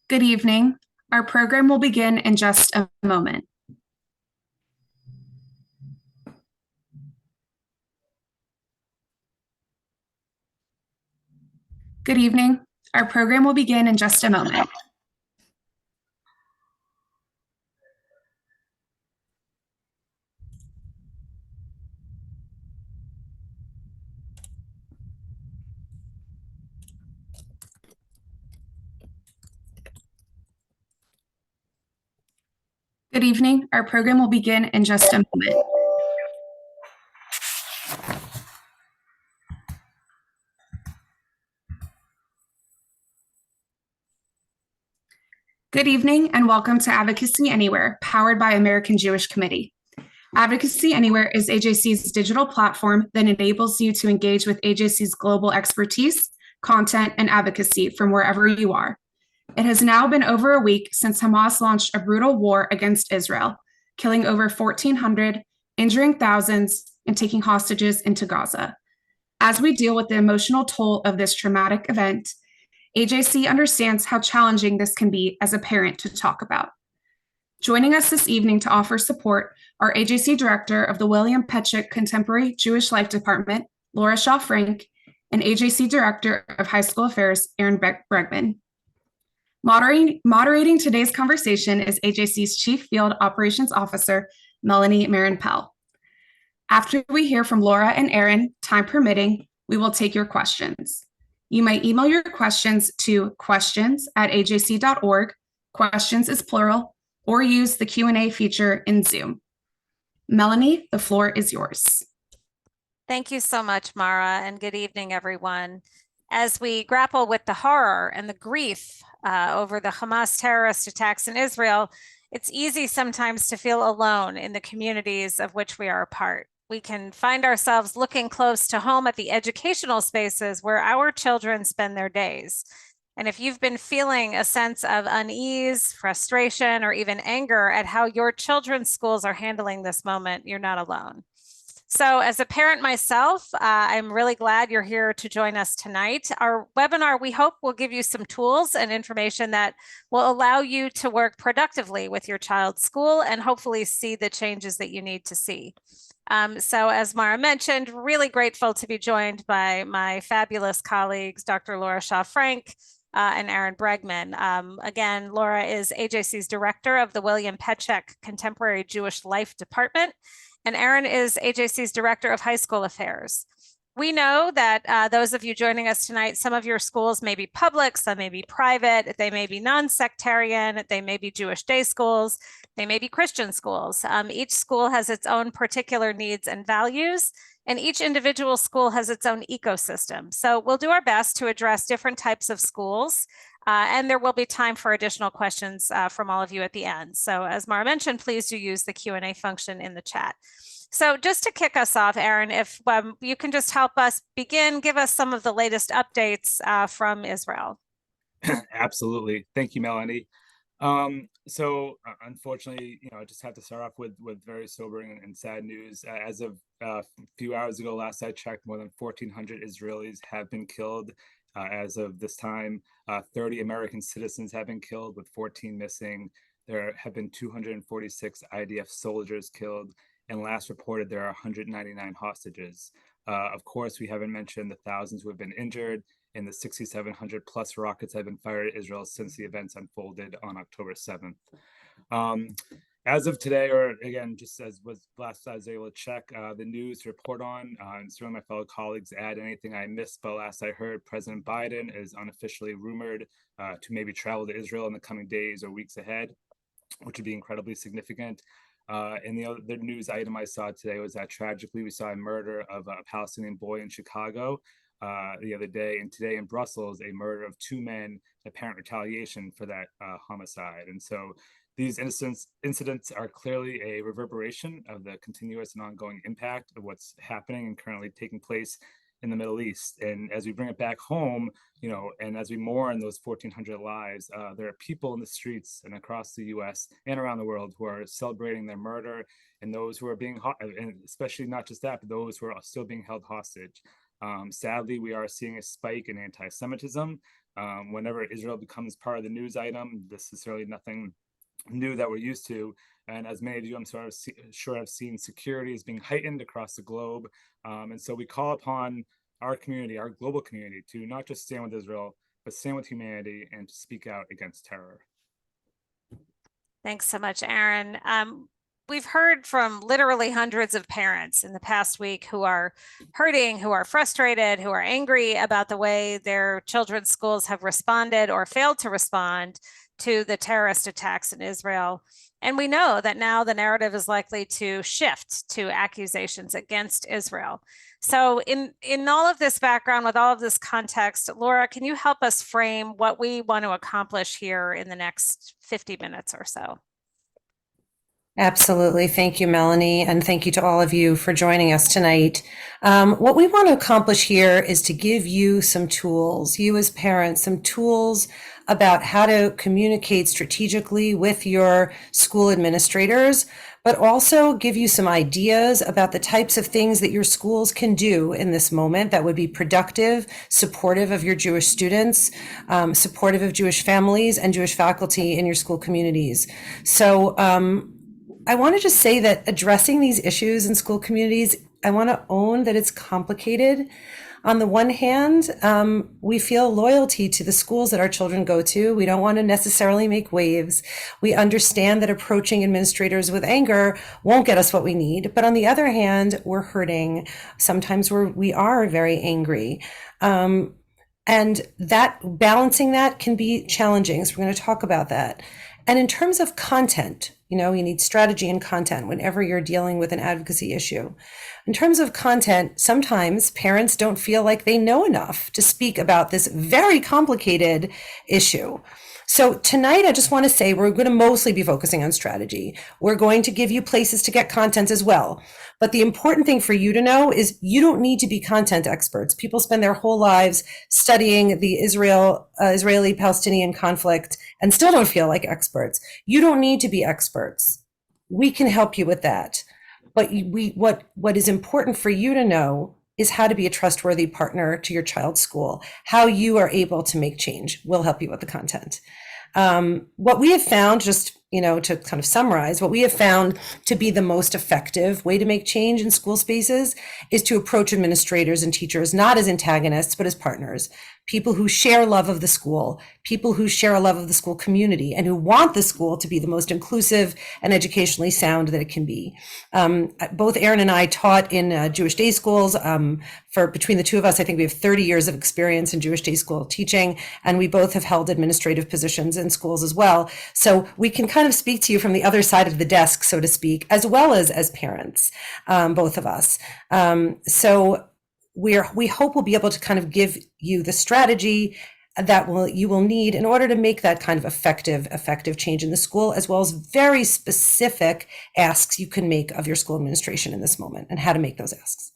Good evening. Our program will begin in just a moment. Good evening. Our program will begin in just a moment. Good evening. Our program will begin in just a moment. Good evening and welcome to Advocacy Anywhere, powered by American Jewish Committee. Advocacy Anywhere is AJC's digital platform that enables you to engage with AJC's global expertise, content, and advocacy from wherever you are. It has now been over a week since Hamas launched a brutal war against Israel, killing over 1,400, injuring thousands, and taking hostages into Gaza. As we deal with the emotional toll of this traumatic event, AJC understands how challenging this can be as a parent to talk about. Joining us this evening to offer support are AJC Director of the William Petschek Contemporary Jewish Life Department, Laura Shaw-Frank, and AJC Director of High School Affairs, Aaron Bregman. Moderating today's conversation is AJC's Chief Field Operations Officer, Melanie Marin-Pell. After we hear from Laura and Aaron, time permitting, we will take your questions. You may email your questions to questions@ajc.org, questions is plural, or use the Q&A feature in Zoom. Melanie, the floor is yours. Thank you so much, Mara, and good evening, everyone. As we grapple with the horror and the grief over the Hamas terrorist attacks in Israel, it's easy sometimes to feel alone in the communities of which we are a part. We can find ourselves looking close to home at the educational spaces where our children spend their days. And if you've been feeling a sense of unease, frustration, or even anger at how your children's schools are handling this moment, you're not alone. So as a parent myself, I'm really glad you're here to join us tonight. Our webinar, we hope, will give you some tools and information that will allow you to work productively with your child's school and hopefully see the changes that you need to see. So as Mara mentioned, really grateful to be joined by my fabulous colleagues, Dr. Laura Shaw-Frank and Aaron Bregman. Again, Laura is AJC's Director of the William Petschek Contemporary Jewish Life Department, and Aaron is AJC's Director of High School Affairs. We know that those of you joining us tonight, some of your schools may be public, some may be private, they may be non-sectarian, they may be Jewish day schools, they may be Christian schools. Each school has its own particular needs and values, and each individual school has its own ecosystem. So we'll do our best to address different types of schools, and there will be time for additional questions from all of you at the end. So as Mara mentioned, please do use the Q&A function in the chat. So just to kick us off, Aaron, if you can just help us begin, give us some of the latest updates from Israel. Absolutely. Thank you, Melanie. Unfortunately, I just have to start off with very sobering and sad news. As of a few hours ago, last I checked, more than 1,400 Israelis have been killed. As of this time, 30 American citizens have been killed, with 14 missing. There have been 246 IDF soldiers killed, and last reported there are 199 hostages. Of course, we haven't mentioned the thousands who have been injured, and the 6,700 plus rockets have been fired at Israel since the events unfolded on October 7th. As of today, or again, just as was last I was able to check the news to report on, and certainly my fellow colleagues add anything I missed, but last I heard, President Biden is unofficially rumored to maybe travel to Israel in the coming days or weeks ahead, which would be incredibly significant. And the other news item I saw today was that tragically we saw a murder of a Palestinian boy in Chicago the other day, and today in Brussels, a murder of two men, apparent retaliation for that homicide. And so these incidents are clearly a reverberation of the continuous and ongoing impact of what's happening and currently taking place in the Middle East. And as we bring it back home, and as we mourn those 1,400 lives, there are people in the streets and across the US and around the world who are celebrating their murder, and those who are being, and especially not just that, but those who are still being held hostage. Sadly, we are seeing a spike in anti-Semitism. Whenever Israel becomes part of the news item, this is certainly nothing new that we're used to. And as many of you, I'm sure have seen, security is being heightened across the globe. And so we call upon our community, our global community, to not just stand with Israel, but stand with humanity and to speak out against terror. Thanks so much, Aaron. We've heard from literally hundreds of parents in the past week who are hurting, who are frustrated, who are angry about the way their children's schools have responded or failed to respond to the terrorist attacks in Israel. And we know that now the narrative is likely to shift to accusations against Israel. So in all of this background, with all of this context, Laura, can you help us frame what we want to accomplish here in the next 50 minutes or so? Absolutely. Thank you, Melanie. And thank you to all of you for joining us tonight. What we want to accomplish here is to give you some tools, you as parents, some tools about how to communicate strategically with your school administrators, but also give you some ideas about the types of things that your schools can do in this moment that would be productive, supportive of your Jewish students, supportive of Jewish families and Jewish faculty in your school communities. So, I want to just say that addressing these issues in school communities, I want to own that it's complicated. On the one hand, we feel loyalty to the schools that our children go to. We don't want to necessarily make waves. We understand that approaching administrators with anger won't get us what we need. But on the other hand, we're hurting. Sometimes we are very angry. And that balancing that can be challenging. So we're going to talk about that. And in terms of content, you need strategy and content whenever you're dealing with an advocacy issue. In terms of content, sometimes parents don't feel like they know enough to speak about this very complicated issue. So tonight, I just want to say we're going to mostly be focusing on strategy. We're going to give you places to get content as well. But the important thing for you to know is you don't need to be content experts. People spend their whole lives studying the Israeli-Palestinian conflict and still don't feel like experts. You don't need to be experts. We can help you with that. But what is important for you to know is how to be a trustworthy partner to your child's school, how you are able to make change. We'll help you with the content. What we have found, just to kind of summarize, what we have found to be the most effective way to make change in school spaces is to approach administrators and teachers not as antagonists, but as partners, people who share love of the school, people who share a love of the school community, and who want the school to be the most inclusive and educationally sound that it can be. Both Aaron and I taught in Jewish day schools. Between the two of us, I think we have 30 years of experience in Jewish day school teaching, and we both have held administrative positions in schools as well. So we can kind of speak to you from the other side of the desk, so to speak, as well as parents, both of us. So we hope we'll be able to kind of give you the strategy that you will need in order to make that kind of effective change in the school, as well as very specific asks you can make of your school administration in this moment and how to make those asks.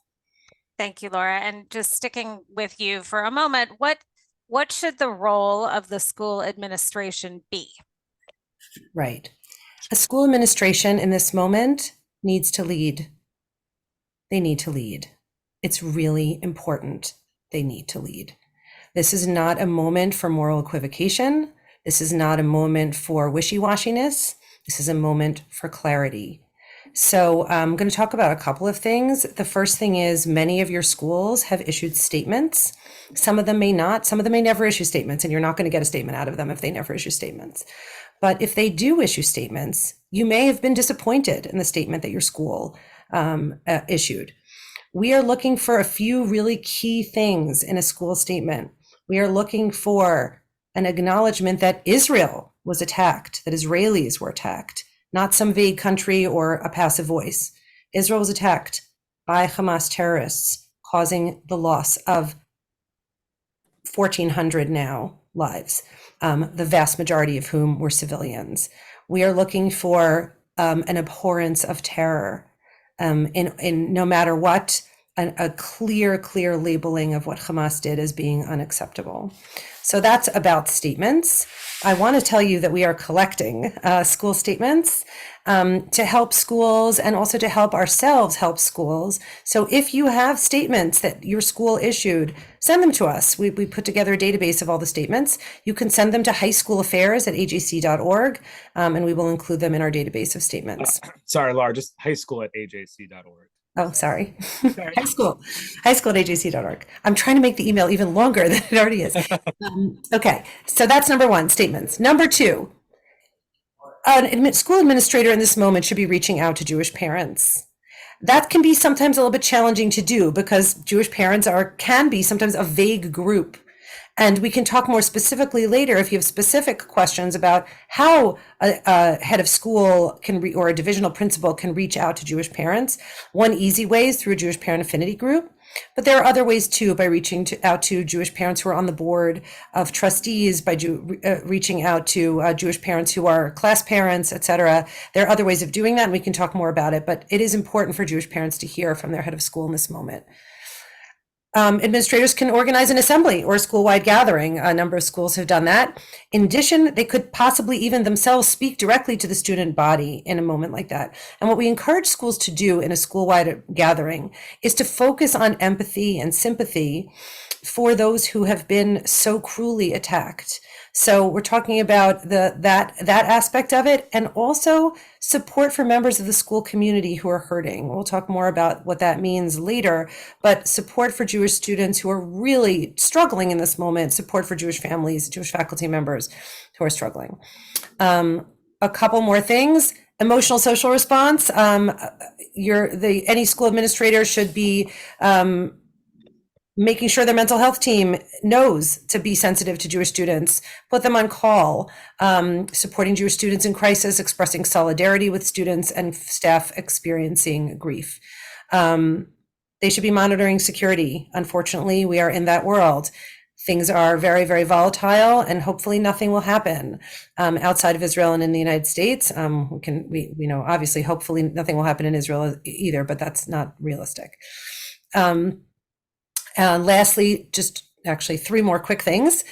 Thank you, Laura. And just sticking with you for a moment, what should the role of the school administration be? Right. A school administration in this moment needs to lead. They need to lead. It's really important. They need to lead. This is not a moment for moral equivocation. This is not a moment for wishy-washiness. This is a moment for clarity. So I'm going to talk about a couple of things. The first thing is many of your schools have issued statements. Some of them may not. Some of them may never issue statements, and you're not going to get a statement out of them if they never issue statements. But if they do issue statements, you may have been disappointed in the statement that your school issued. We are looking for a few really key things in a school statement. We are looking for an acknowledgement that Israel was attacked, that Israelis were attacked, not some vague country or a passive voice. Israel was attacked by Hamas terrorists, causing the loss of 1,400 now lives, the vast majority of whom were civilians. We are looking for an abhorrence of terror in no matter what a clear labeling of what Hamas did as being unacceptable. So that's about statements. I want to tell you that we are collecting school statements to help schools and also to help ourselves help schools. So if you have statements that your school issued, send them to us. We put together a database of all the statements. You can send them to highschoolaffairs@ajc.org, and we will include them in our database of statements. Sorry, Laura, just highschool@ajc.org. Oh, sorry. High school at ajc.org. I'm trying to make the email even longer than it already is. Okay, so that's number one, statements. Number two, a school administrator in this moment should be reaching out to Jewish parents. That can be sometimes a little bit challenging to do because Jewish parents can be sometimes a vague group. And we can talk more specifically later if you have specific questions about how a head of school or a divisional principal can reach out to Jewish parents. One easy way is through a Jewish parent affinity group, but there are other ways too, by reaching out to Jewish parents who are on the board of trustees, by reaching out to Jewish parents who are class parents, etc. There are other ways of doing that, and we can talk more about it, but it is important for Jewish parents to hear from their head of school in this moment. Administrators can organize an assembly or a school-wide gathering. A number of schools have done that. In addition, they could possibly even themselves speak directly to the student body in a moment like that. And what we encourage schools to do in a school-wide gathering is to focus on empathy and sympathy for those who have been so cruelly attacked. So we're talking about that aspect of it, and also support for members of the school community who are hurting. We'll talk more about what that means later, but support for Jewish students who are really struggling in this moment, support for Jewish families, Jewish faculty members who are struggling. A couple more things. Emotional social response. Any school administrator should be making sure their mental health team knows to be sensitive to Jewish students, put them on call, supporting Jewish students in crisis, expressing solidarity with students and staff experiencing grief. They should be monitoring security. Unfortunately, we are in that world. Things are very, very volatile, and hopefully nothing will happen outside of Israel and in the United States. We know, obviously, hopefully nothing will happen in Israel either, but that's not realistic. Lastly, just actually three more quick things.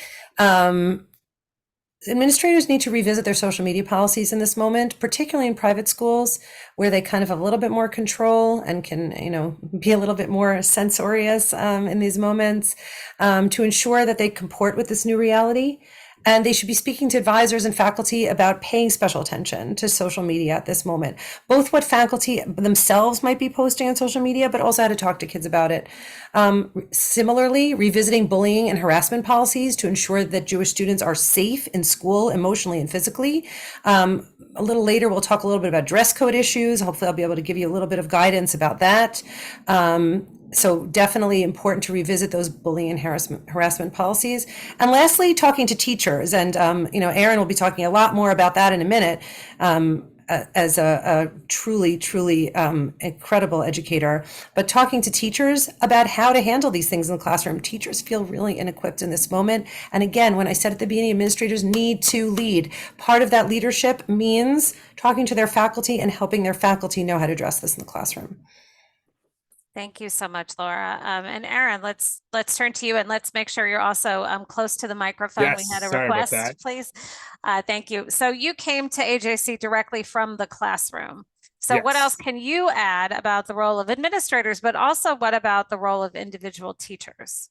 Administrators need to revisit their social media policies in this moment, particularly in private schools where they kind of have a little bit more control and can, be a little bit more censorious in these moments to ensure that they comport with this new reality. And they should be speaking to advisors and faculty about paying special attention to social media at this moment, both what faculty themselves might be posting on social media, but also how to talk to kids about it. Similarly, revisiting bullying and harassment policies to ensure that Jewish students are safe in school, emotionally and physically. A little later, we'll talk a little bit about dress code issues. Hopefully, I'll be able to give you a little bit of guidance about that. So definitely important to revisit those bullying and harassment policies. And lastly, talking to teachers. And, Aaron will be talking a lot more about that in a minute as a truly incredible educator. But talking to teachers about how to handle these things in the classroom. Teachers feel really inequipped in this moment. And again, when I said at the beginning, administrators need to lead. Part of that leadership means talking to their faculty and helping their faculty know how to address this in the classroom. Thank you so much, Laura. And Aaron, let's turn to you, and let's make sure you're also close to the microphone. Yes, we had a sorry about request, that. please. Thank you. So you came to AJC directly from the classroom. So Yes. what else can you add about the role of administrators, but also what about the role of individual teachers?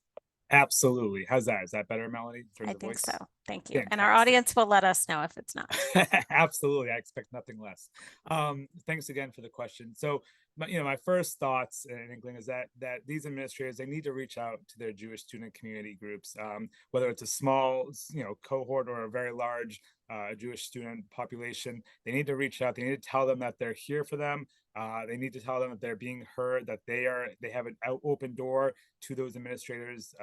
Absolutely. How's that? Is that better, Melanie? I think voice? so. Thank you. Fantastic. And our audience will let us know if it's not. Absolutely. I expect nothing less. Thanks again for the question. So, my first thoughts and inkling is that these administrators, they need to reach out to their Jewish student community groups, whether it's a small, cohort or a very large Jewish student population. They need to reach out. They need to tell them that they're here for them. They need to tell them that they're being heard, that they have an open door to those administrators,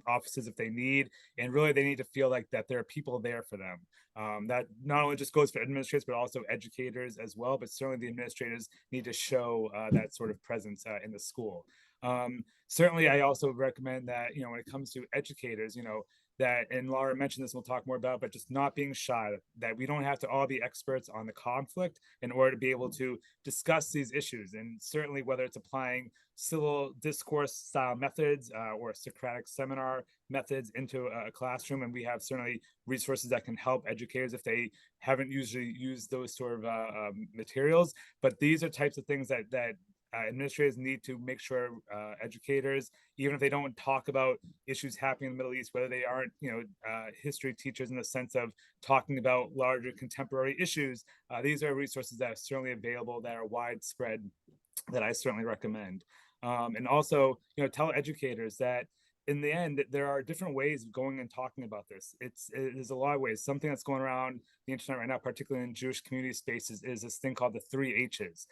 offices if they need, and really they need to feel like that there are people there for them. That not only just goes for administrators, but also educators as well. But certainly the administrators need to show that sort of presence in the school. Certainly, I also recommend that, when it comes to educators, that, and Laura mentioned this, we'll talk more about, but just not being shy, that we don't have to all be experts on the conflict in order to be able to discuss these issues. And certainly whether it's applying civil discourse style methods or Socratic seminar methods into a classroom. And we have certainly resources that can help educators if they haven't usually used those sort of materials. But these are types of things that administrators need to make sure educators, even if they don't talk about issues happening in the Middle East, whether they aren't, history teachers in the sense of talking about larger contemporary issues, these are resources that are certainly available, that are widespread, that I certainly recommend. And also, tell educators that in the end, there are different ways of going and talking about this. There's a lot of ways. Something that's going around the internet right now, particularly in Jewish community spaces, is this thing called the 3 H's.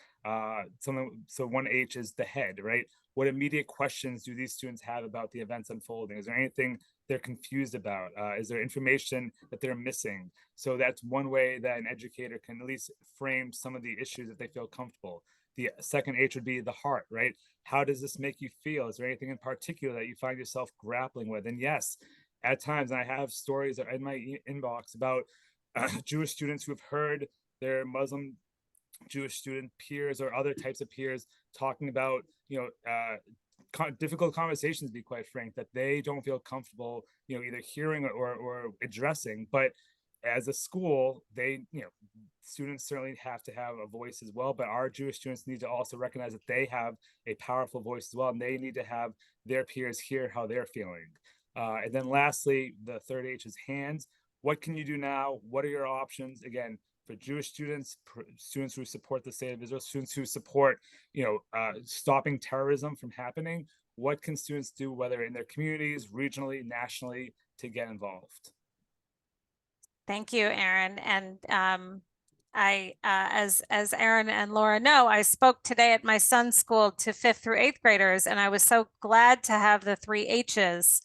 So one H is the head, right? What immediate questions do these students have about the events unfolding? Is there anything they're confused about? Is there information that they're missing? So that's one way that an educator can at least frame some of the issues if they feel comfortable. The second H would be the heart, right? How does this make you feel? Is there anything in particular that you find yourself grappling with? And yes, at times, and I have stories in my inbox about Jewish students who have heard their Muslim Jewish student peers or other types of peers talking about, difficult conversations, to be quite frank, that they don't feel comfortable, either hearing or addressing. But as a school, students certainly have to have a voice as well, but our Jewish students need to also recognize that they have a powerful voice as well, and they need to have their peers hear how they're feeling. And then lastly, the third H is hands. What can you do now? What are your options? Again, for Jewish students, students who support the state of Israel, students who support, stopping terrorism from happening, what can students do, whether in their communities, regionally, nationally, to get involved? Thank you, Aaron. And as Aaron and Laura know, I spoke today at my son's school to 5th through 8th graders, and I was so glad to have the 3 H's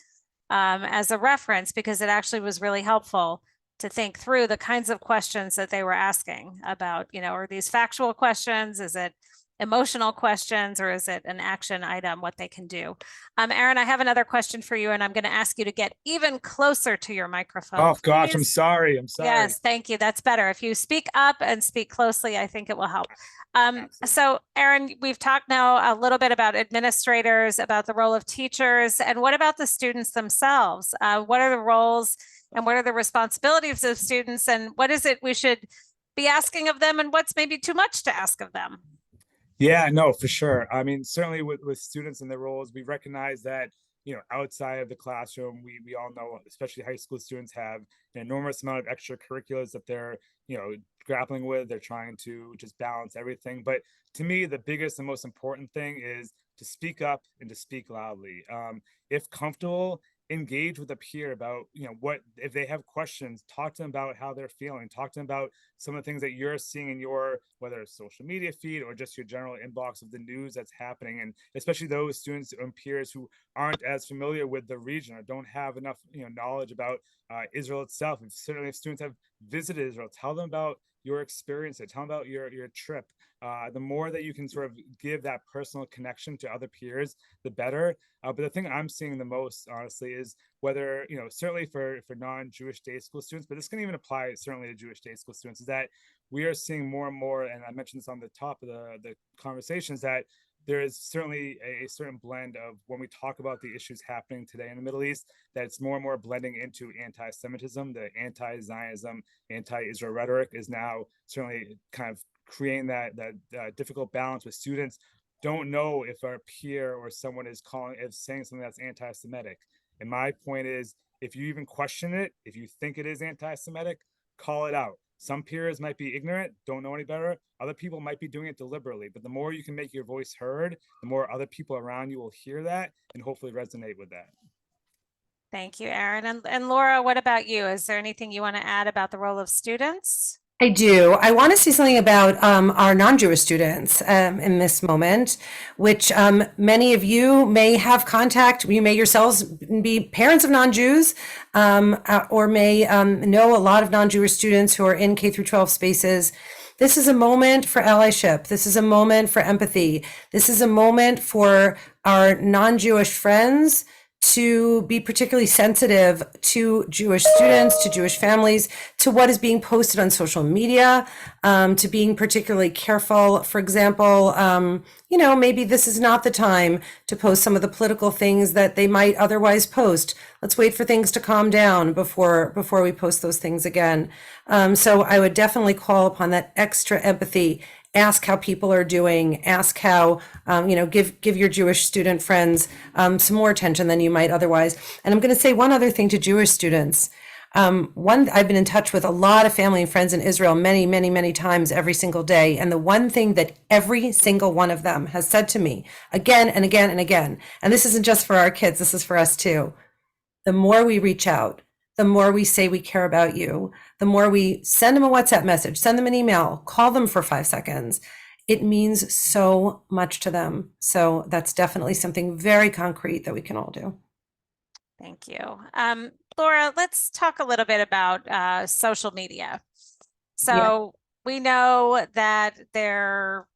as a reference, because it actually was really helpful to think through the kinds of questions that they were asking about, are these factual questions? Is it emotional questions, or is it an action item, what they can do? Aaron, I have another question for you, and I'm going to ask you to get even closer to your microphone. Oh, gosh, please. I'm sorry. Yes, thank you. That's better. If you speak up and speak closely, I think it will help. So Aaron, we've talked now a little bit about administrators, about the role of teachers, and what about the students themselves? What are the roles and what are the responsibilities of students, and what is it we should be asking of them, and what's maybe too much to ask of them? Yeah, no, for sure. I mean, certainly with students and their roles, we recognize that, outside of the classroom, we all know, especially high school students, have an enormous amount of extracurriculars that they're, grappling with. They're trying to just balance everything. But to me, the biggest and most important thing is to speak up and to speak loudly. If comfortable, engage with a peer about, what, if they have questions, talk to them about how they're feeling, talk to them about some of the things that you're seeing in your, whether it's social media feed or just your general inbox of the news that's happening. And especially those students and peers who aren't as familiar with the region or don't have enough, knowledge about Israel itself. And certainly if students have visited Israel, tell them about your experience, tell them about your trip. The more that you can sort of give that personal connection to other peers, the better. But the thing I'm seeing the most, honestly, is whether, certainly for non-Jewish day school students, but this can even apply certainly to Jewish day school students, is that we are seeing more and more, and I mentioned this on the top of the conversations, that there is certainly a certain blend of when we talk about the issues happening today in the Middle East, that it's more and more blending into anti-Semitism. The anti-Zionism, anti-Israel rhetoric is now certainly kind of creating that difficult balance with students don't know if our peer or someone is saying something that's anti-Semitic. And my point is, if you even question it, if you think it is anti-Semitic, call it out. Some peers might be ignorant, don't know any better. Other people might be doing it deliberately. But the more you can make your voice heard, the more other people around you will hear that and hopefully resonate with that. Thank you, Aaron. And Laura, what about you? Is there anything you want to add about the role of students? I do. I want to say something about our non-Jewish students in this moment, which many of you may have contact. You may yourselves be parents of non-Jews or may know a lot of non-Jewish students who are in K through 12 spaces. This is a moment for allyship. This is a moment for empathy. This is a moment for our non-Jewish friends to be particularly sensitive to Jewish students, to Jewish families, to what is being posted on social media, to being particularly careful. For example, maybe this is not the time to post some of the political things that they might otherwise post. Let's wait for things to calm down before we post those things again. So I would definitely call upon that extra empathy. Ask how people are doing, ask how, give your Jewish student friends some more attention than you might otherwise. And I'm going to say one other thing to Jewish students. I've been in touch with a lot of family and friends in Israel many, many, many times every single day. And the one thing that every single one of them has said to me again and again and again, and this isn't just for our kids, this is for us too. The more we reach out, the more we say we care about you, the more we send them a WhatsApp message, send them an email, call them for 5 seconds. It means so much to them. So that's definitely something very concrete that we can all do. Thank you. Laura, let's talk a little bit about social media. So we know that there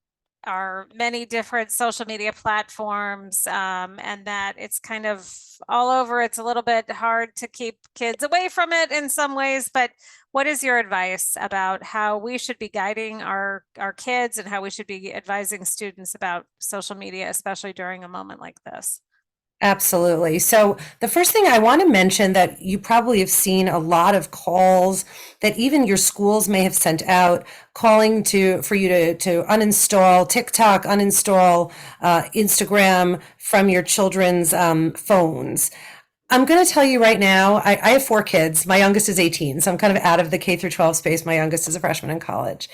are many different social media platforms and that it's kind of all over. It's a little bit hard to keep kids away from it in some ways, but what is your advice about how we should be guiding our kids and how we should be advising students about social media, especially during a moment like this? Absolutely. So the first thing I want to mention that you probably have seen a lot of calls that even your schools may have sent out calling for you to uninstall TikTok, uninstall Instagram from your children's phones. I'm going to tell you right now, I have 4 kids. My youngest is 18, so I'm kind of out of the K through 12 space. My youngest is a freshman in college.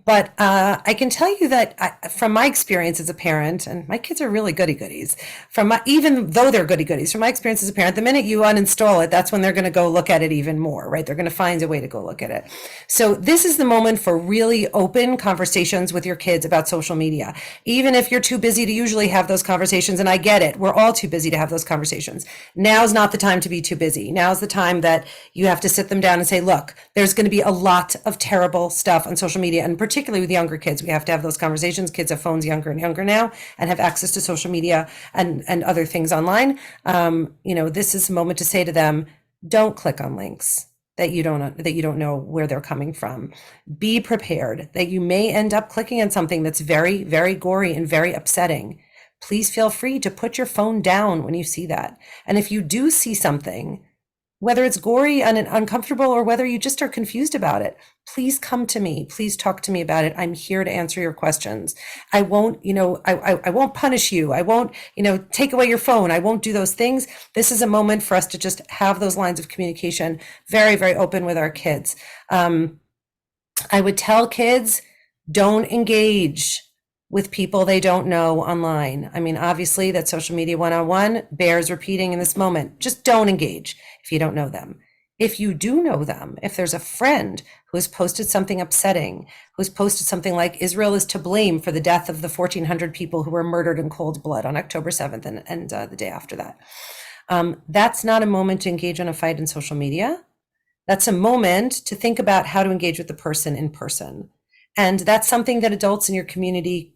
But I can tell you that from my experience as a parent, and my kids are really goody-goodies, even though they're goody-goodies, from my experience as a parent, the minute you uninstall it, that's when they're going to go look at it even more, right? They're going to find a way to go look at it. So this is the moment for really open conversations with your kids about social media. Even if you're too busy to usually have those conversations, and I get it, we're all too busy to have those conversations. Now's not the time to be too busy. Now's the time that you have to sit them down and say, look, there's going to be a lot of terrible stuff on social media, and particularly with younger kids, we have to have those conversations. Kids have phones younger and younger now and have access to social media and other things online. This is a moment to say to them, don't click on links that you don't know where they're coming from. Be prepared that you may end up clicking on something that's very, very gory and very upsetting. Please feel free to put your phone down when you see that. And if you do see something, whether it's gory and uncomfortable or whether you just are confused about it, please come to me. Please talk to me about it. I'm here to answer your questions. I won't, I won't punish you. I won't, take away your phone. I won't do those things. This is a moment for us to just have those lines of communication very, very open with our kids. I would tell kids, don't engage with people they don't know online. I mean, obviously that social media 101 bears repeating in this moment. Just don't engage if you don't know them. If you do know them, if there's a friend who has posted something upsetting, who's posted something like Israel is to blame for the death of the 1,400 people who were murdered in cold blood on October 7th and the day after that, that's not a moment to engage in a fight in social media. That's a moment to think about how to engage with the person in person. And that's something that adults in your community,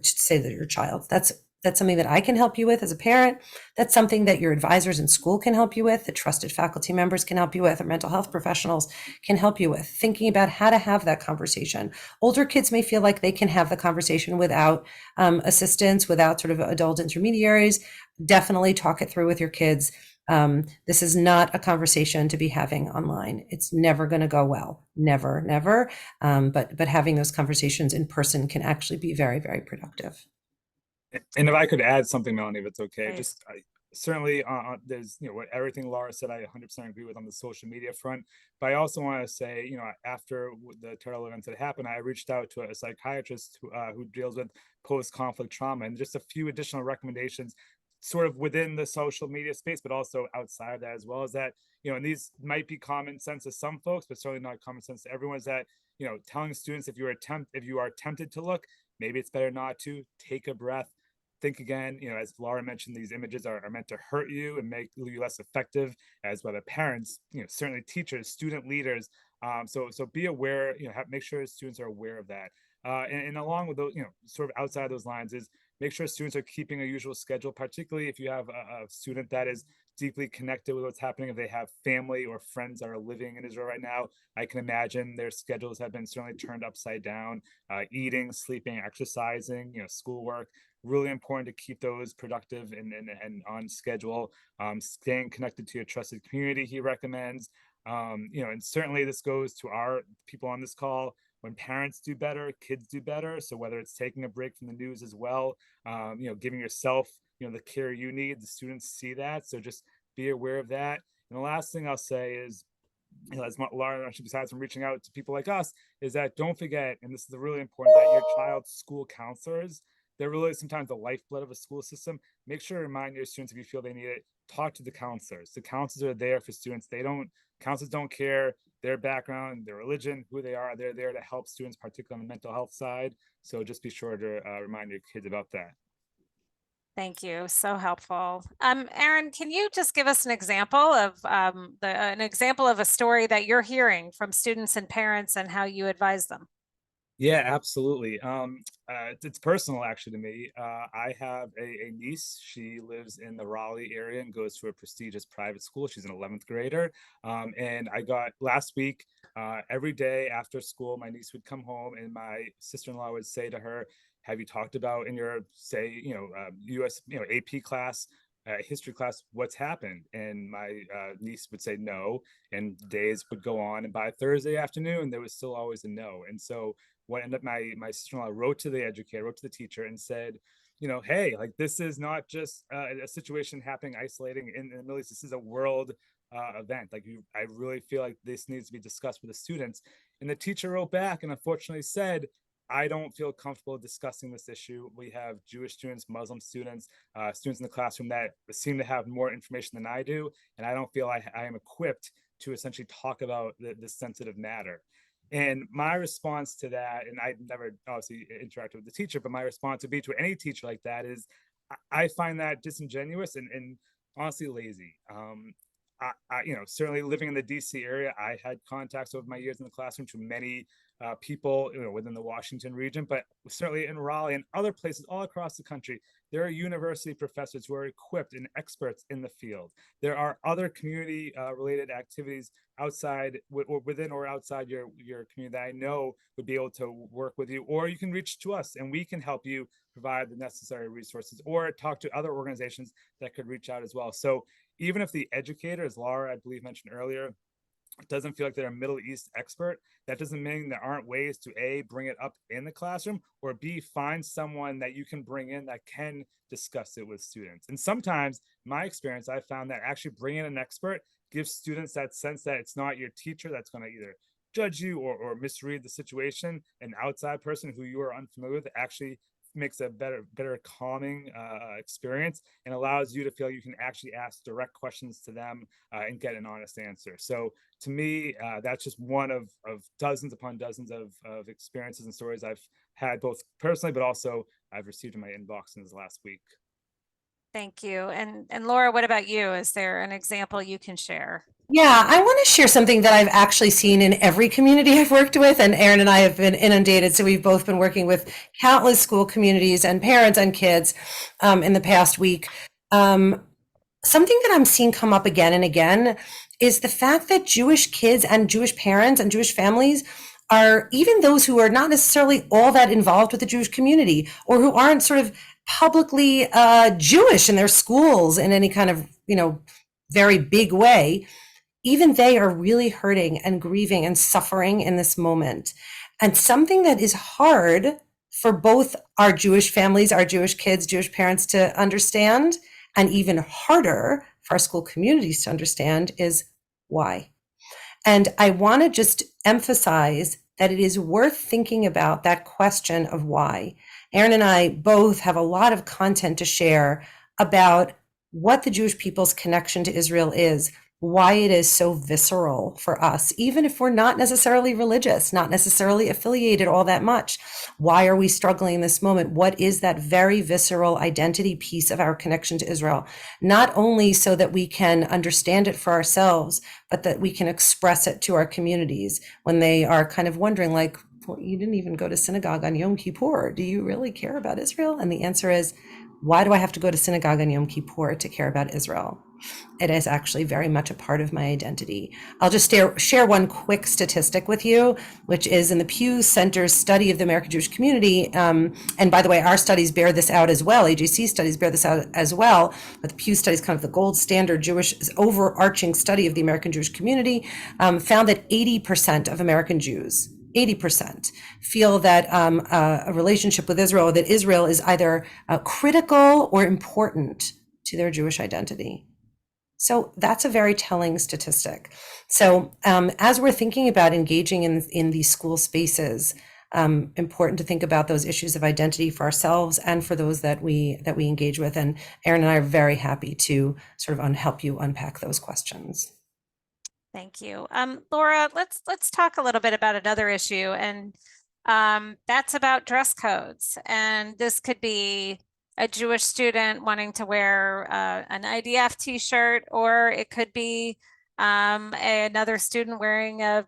say that your child, that's something that I can help you with as a parent. That's something that your advisors in school can help you with, that trusted faculty members can help you with, or mental health professionals can help you with, thinking about how to have that conversation. Older kids may feel like they can have the conversation without assistance, without sort of adult intermediaries. Definitely talk it through with your kids. This is not a conversation to be having online. It's never going to go well. Never, never. But having those conversations in person can actually be very, very productive. And if I could add something, Melanie, if it's okay, Please. just certainly there's, what everything Laura said, I 100% agree with on the social media front. But I also want to say, after the terrible events that happened, I reached out to a psychiatrist who deals with post-conflict trauma, and just a few additional recommendations sort of within the social media space, but also outside of that as well, as that, and these might be common sense to some folks, but certainly not common sense to everyone, is that, telling students if you are tempted to look, maybe it's better not to. Take a breath, think again. As Laura mentioned, these images are meant to hurt you and make you less effective, as whether parents, certainly teachers, student leaders. So be aware, make sure students are aware of that. And along with those, sort of outside those lines is make sure students are keeping a usual schedule, particularly if you have a student that is deeply connected with what's happening. If they have family or friends that are living in Israel right now, I can imagine their schedules have been certainly turned upside down. Eating, sleeping, exercising, schoolwork, really important to keep those productive and on schedule. Staying connected to your trusted community, he recommends. And certainly this goes to our people on this call. When parents do better, kids do better. So whether it's taking a break from the news as well, giving yourself, the care you need, the students see that. So just be aware of that. And the last thing I'll say is, as Laura mentioned, besides from reaching out to people like us, is that don't forget, and this is really important, that your child's school counselors, they're really sometimes the lifeblood of a school system. Make sure to remind your students, if you feel they need it, talk to the counselors. The counselors are there for students. Counselors don't care their background, their religion, who they are. They're there to help students, particularly on the mental health side. So just be sure to remind your kids about that. Thank you. So helpful. Aaron, can you just give us an example of a story that you're hearing from students and parents and how you advise them? Yeah, absolutely. It's personal actually to me. I have a niece. She lives in the Raleigh area and goes to a prestigious private school. She's an 11th grader. And I got last week, every day after school, my niece would come home and my sister-in-law would say to her, have you talked about in your, say, US, AP class, history class, what's happened? And my niece would say no, and days would go on. And by Thursday afternoon, there was still always a no. And so what ended up, my sister-in-law wrote to the teacher and said, hey, like, this is not just a situation happening, isolating in the Middle East. This is a world event. Like, I really feel like this needs to be discussed with the students. And the teacher wrote back and unfortunately said, I don't feel comfortable discussing this issue. We have Jewish students, Muslim students, students in the classroom that seem to have more information than I do. And I don't feel I am equipped to essentially talk about this sensitive matter. And my response to that, and I never obviously interacted with the teacher, but my response would be to any teacher like that is, I find that disingenuous and honestly lazy. Certainly living in the DC area, I had contacts over my years in the classroom to many people, within the Washington region, but certainly in Raleigh and other places all across the country, there are university professors who are equipped and experts in the field. There are other community related activities outside or within or outside your community that I know would be able to work with you, or you can reach to us and we can help you provide the necessary resources, or talk to other organizations that could reach out as well. So even if the educator, as Laura, I believe, mentioned earlier, doesn't feel like they're a Middle East expert, that doesn't mean there aren't ways to A, bring it up in the classroom, or B, find someone that you can bring in that can discuss it with students. And sometimes, my experience, I found that actually bringing in an expert gives students that sense that it's not your teacher that's going to either judge you or misread the situation. An outside person who you are unfamiliar with actually makes a better calming experience and allows you to feel you can actually ask direct questions to them and get an honest answer. So to me, that's just one of dozens upon dozens of experiences and stories I've had, both personally, but also I've received in my inbox in this last week. Thank you. And Laura, what about you? Is there an example you can share? Yeah, I want to share something that I've actually seen in every community I've worked with, and Aaron and I have been inundated. So we've both been working with countless school communities and parents and kids in the past week. Something that I'm seeing come up again and again is the fact that Jewish kids and Jewish parents and Jewish families are, even those who are not necessarily all that involved with the Jewish community, or who aren't sort of publicly Jewish in their schools in any kind of, very big way, even they are really hurting and grieving and suffering in this moment. And something that is hard for both our Jewish families, our Jewish kids, Jewish parents to understand, and even harder for our school communities to understand, is why. And I want to just emphasize that it is worth thinking about that question of why. Aaron and I both have a lot of content to share about what the Jewish people's connection to Israel is, why it is so visceral for us, even if we're not necessarily religious, not necessarily affiliated all that much. Why are we struggling in this moment? What is that very visceral identity piece of our connection to Israel? Not only so that we can understand it for ourselves, but that we can express it to our communities when they are kind of wondering, like, well, you didn't even go to synagogue on Yom Kippur. Do you really care about Israel? And the answer is, why do I have to go to synagogue on Yom Kippur to care about Israel? It is actually very much a part of my identity. I'll just share one quick statistic with you, which is in the Pew Center's study of the American Jewish community. And by the way, our studies bear this out as well. AJC studies bear this out as well. But the Pew study is kind of the gold standard Jewish overarching study of the American Jewish community, found that 80% of American Jews 80% feel that a relationship with Israel, that Israel is either critical or important to their Jewish identity. So that's a very telling statistic. So as we're thinking about engaging in these school spaces, important to think about those issues of identity for ourselves and for those that we engage with. And Aaron and I are very happy to sort of help you unpack those questions. Thank you. Laura, let's talk a little bit about another issue, and that's about dress codes. And this could be a Jewish student wanting to wear an IDF t-shirt, or it could be another student wearing a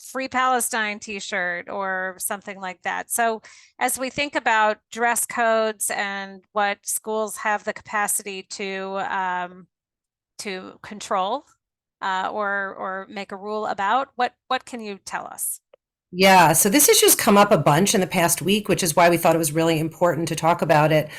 Free Palestine t-shirt or something like that. So as we think about dress codes and what schools have the capacity to control, or make a rule about, what can you tell us? Yeah, so this issue's come up a bunch in the past week, which is why we thought it was really important to talk about it.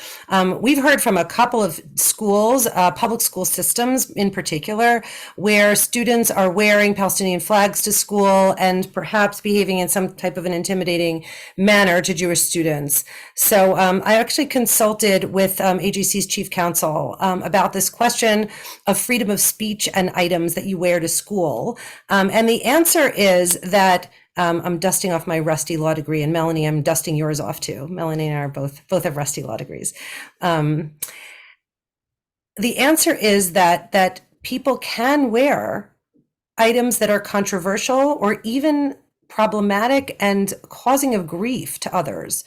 We've heard from a couple of schools, public school systems in particular, where students are wearing Palestinian flags to school and perhaps behaving in some type of an intimidating manner to Jewish students. So I actually consulted with AJC's chief counsel about this question of freedom of speech and items that you wear to school. And the answer is that I'm dusting off my rusty law degree, and Melanie, I'm dusting yours off too. Melanie and I are both have rusty law degrees. The answer is that people can wear items that are controversial or even problematic and causing of grief to others,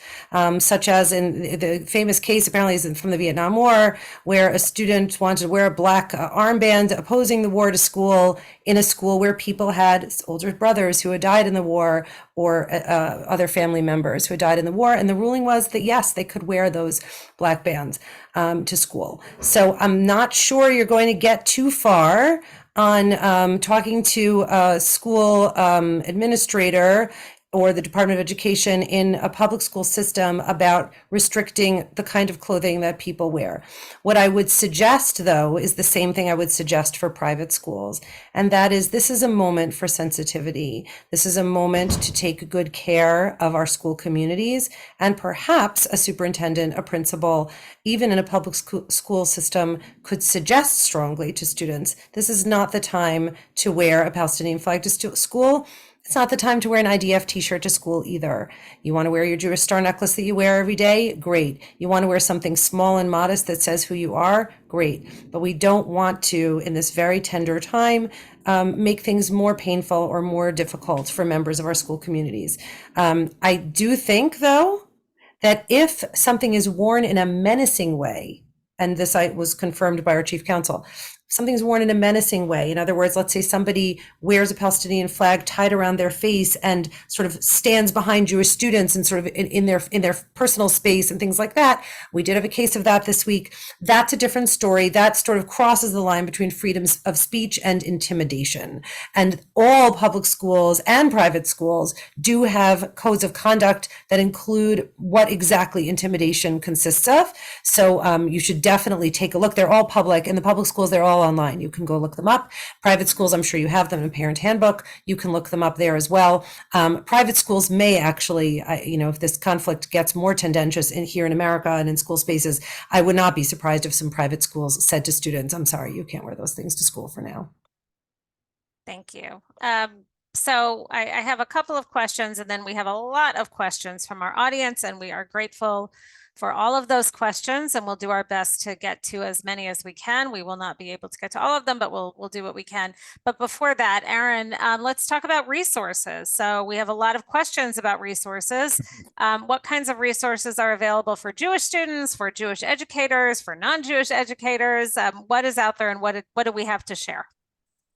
such as in the famous case, apparently is from the Vietnam War, where a student wanted to wear a black armband opposing the war to school, in a school where people had older brothers who had died in the war, or other family members who had died in the war. And the ruling was that, yes, they could wear those black bands to school. So I'm not sure you're going to get too far on talking to a school administrator or the Department of Education in a public school system about restricting the kind of clothing that people wear. What I would suggest, though, is the same thing I would suggest for private schools. And that is, this is a moment for sensitivity. This is a moment to take good care of our school communities, and perhaps a superintendent, a principal, even in a public school system, could suggest strongly to students, this is not the time to wear a Palestinian flag to school. It's not the time to wear an IDF t-shirt to school either. You want to wear your Jewish star necklace that you wear every day? Great. You want to wear something small and modest that says who you are? Great. But we don't want to, in this very tender time, make things more painful or more difficult for members of our school communities. I do think, though, that if something is worn in a menacing way, and this was confirmed by our chief counsel, something's worn in a menacing way. In other words, let's say somebody wears a Palestinian flag tied around their face and sort of stands behind Jewish students and sort of in their personal space and things like that. We did have a case of that this week. That's a different story. That sort of crosses the line between freedoms of speech and intimidation. And all public schools and private schools do have codes of conduct that include what exactly intimidation consists of. So you should definitely take a look. They're all public. In the public schools, they're all online. You can go look them up. Private schools, I'm sure you have them in Parent Handbook. You can look them up there as well. Private schools may actually, if this conflict gets more tendentious here in America and in school spaces, I would not be surprised if some private schools said to students, I'm sorry, you can't wear those things to school for now. Thank you. So I have a couple of questions, and then we have a lot of questions from our audience, and we are grateful for all of those questions, and we'll do our best to get to as many as we can. We will not be able to get to all of them, but we'll do what we can. But before that, Aaron, let's talk about resources. So we have a lot of questions about resources. What kinds of resources are available for Jewish students, for Jewish educators, for non-Jewish educators? What is out there, and what do we have to share?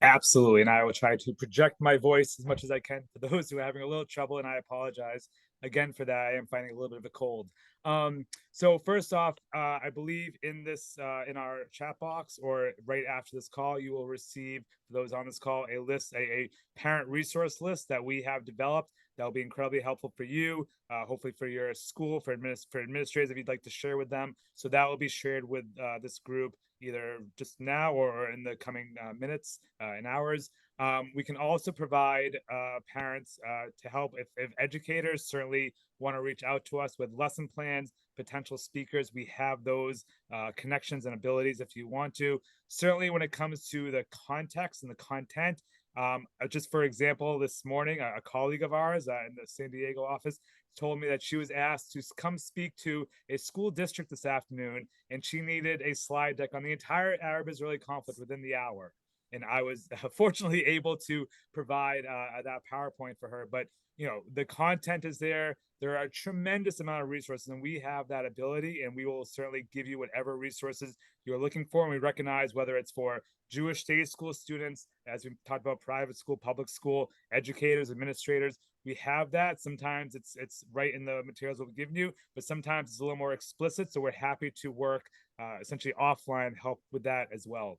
Absolutely. And I will try to project my voice as much as I can for those who are having a little trouble. And I apologize again for that. I am finding a little bit of a cold. So first off, I believe in this, in our chat box or right after this call, you will receive, for those on this call, a list, a parent resource list that we have developed that will be incredibly helpful for you, hopefully for your school, for administrators, if you'd like to share with them. So that will be shared with this group either just now or in the coming minutes and hours. We can also provide parents to help if educators certainly want to reach out to us with lesson plans, potential speakers. We have those connections and abilities if you want to. Certainly when it comes to the context and the content, just for example, this morning, a colleague of ours in the San Diego office told me that she was asked to come speak to a school district this afternoon, and she needed a slide deck on the entire Arab-Israeli conflict within the hour. And I was fortunately able to provide that PowerPoint for her. But you know, the content is there. There are a tremendous amount of resources, and we have that ability, and we will certainly give you whatever resources you're looking for. And we recognize whether it's for Jewish state school students, as we talked about, private school, public school, educators, administrators, we have that. Sometimes it's right in the materials we'll give you, but sometimes it's a little more explicit. So we're happy to work essentially offline, help with that as well.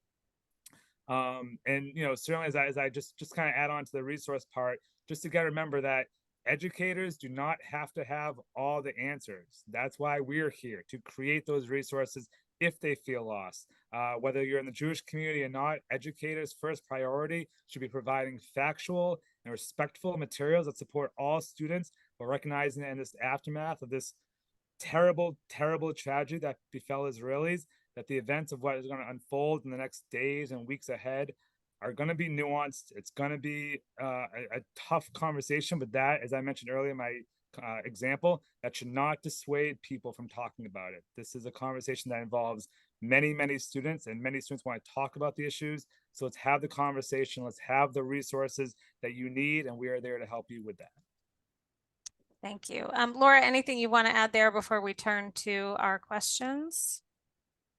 And you know, certainly as I just kind of add on to the resource part, just to get remember that educators do not have to have all the answers. That's why we're here, to create those resources if they feel lost. Whether you're in the Jewish community or not, educators' first priority should be providing factual and respectful materials that support all students, but recognizing that in this aftermath of this terrible, terrible tragedy that befell Israelis, that the events of what is going to unfold in the next days and weeks ahead are going to be nuanced. It's going to be a tough conversation, but that, as I mentioned earlier in my example, that should not dissuade people from talking about it. This is a conversation that involves many, many students, and many students want to talk about the issues. So let's have the conversation. Let's have the resources that you need, and we are there to help you with that. Thank you. Laura, anything you want to add there before we turn to our questions?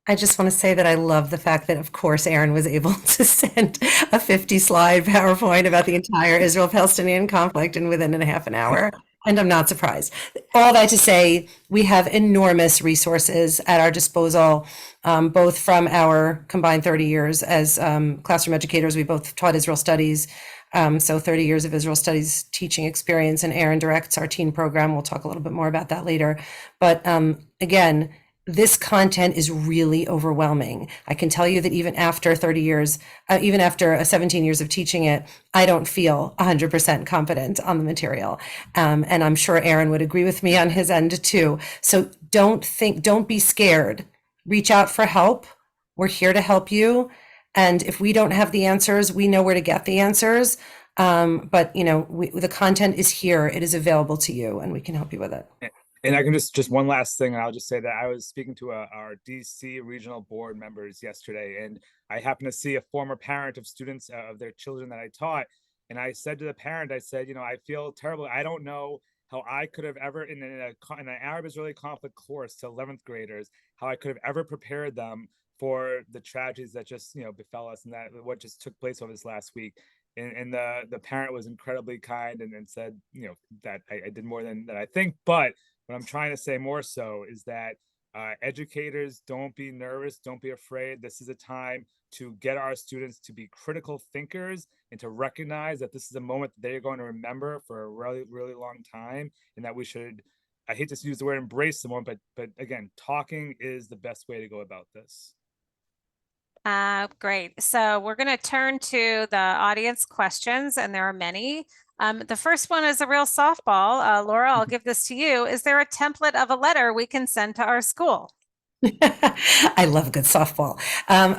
I just want to say that I love the fact that, of course, Aaron was able to send a 50-slide PowerPoint about the entire Israel-Palestinian conflict in within a half an hour. And I'm not surprised. All that to say, we have enormous resources at our disposal, both from our combined 30 years as classroom educators. We both taught Israel Studies, so 30 years of Israel Studies teaching experience, and Aaron directs our teen program. We'll talk a little bit more about that later. But again, this content is really overwhelming. I can tell you that even after 30 years, even after 17 years of teaching it, I don't feel 100% confident on the material. And I'm sure Aaron would agree with me on his end too. So don't be scared. Reach out for help. We're here to help you. And if we don't have the answers, we know where to get the answers. But you know, the content is here. It is available to you, and we can help you with it. And I can just one last thing, and I'll just say that I was speaking to our DC regional board members yesterday, and I happened to see a former parent of students of their children that I taught, and I said to the parent, I said, you know, I feel terrible. I don't know how I could have ever, in an Arab-Israeli conflict course to 11th graders, how I could have ever prepared them for the tragedies that just, you know, befell us, and that what just took place over this last week. And the parent was incredibly kind and said, you know, that I did more than that I think, but what I'm trying to say more so is that educators, don't be nervous, don't be afraid. This is a time to get our students to be critical thinkers and to recognize that this is a moment that they're going to remember for a really, really long time, and that we should, I hate to use the word embrace the moment, but again, talking is the best way to go about this. Great. So we're going to turn to the audience questions, and there are many. The first one is a real softball. Laura, I'll give this to you. Is there a template of a letter we can send to our school? I love a good softball.